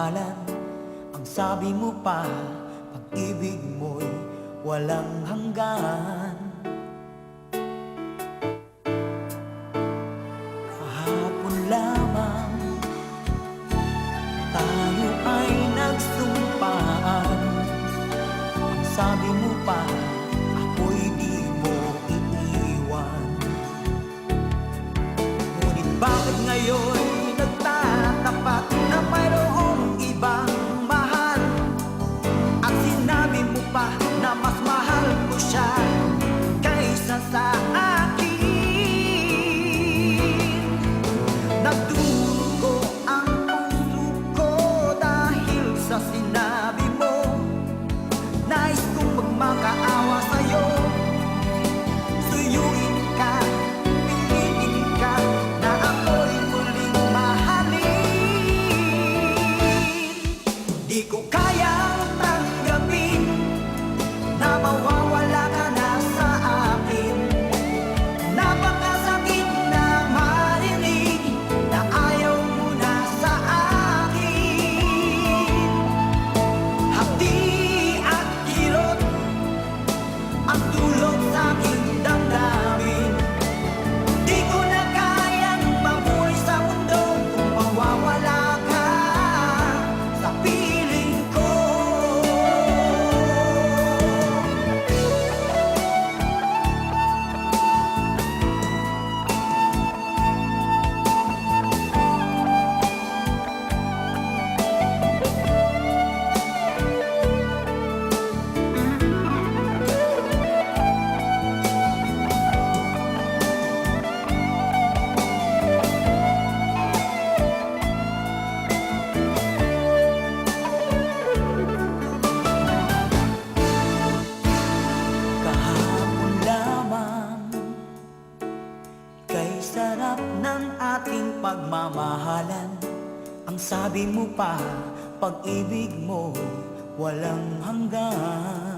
pagmamahalan. Ang sabi mo pa, pag-ibig mo'y walang hanggan. Kahapon lamang tayo ay nagsumpaan. Ang sabi mo pa, ako'y di mo iiwan. Ngunit bakit ngayon nagtatapat na mayroong ibang mahal? At sinabi mo pa na mas mahal ko siya kaysa sa akin. Nagdurugo ang puso ko dahil sa sinabi mo. Nais kong magmakaawa sa'yo, suyuin ka, piliin ka, na ako'y muling mahalin. Di ko kayang tanggapin na mawawala ka na sa akin. Napakasakit na marinig na ayaw mo na sa akin. Hapdi at kirot ang tulog sa aking damdamin. Di ko na kayang mabuhay sa mundo kung mawawala ka sa piling ko. Kahapon lamang, kay sarap ng ating pagmamahalan. Ang sabi mo pa, pag-ibig mo walang hanggan.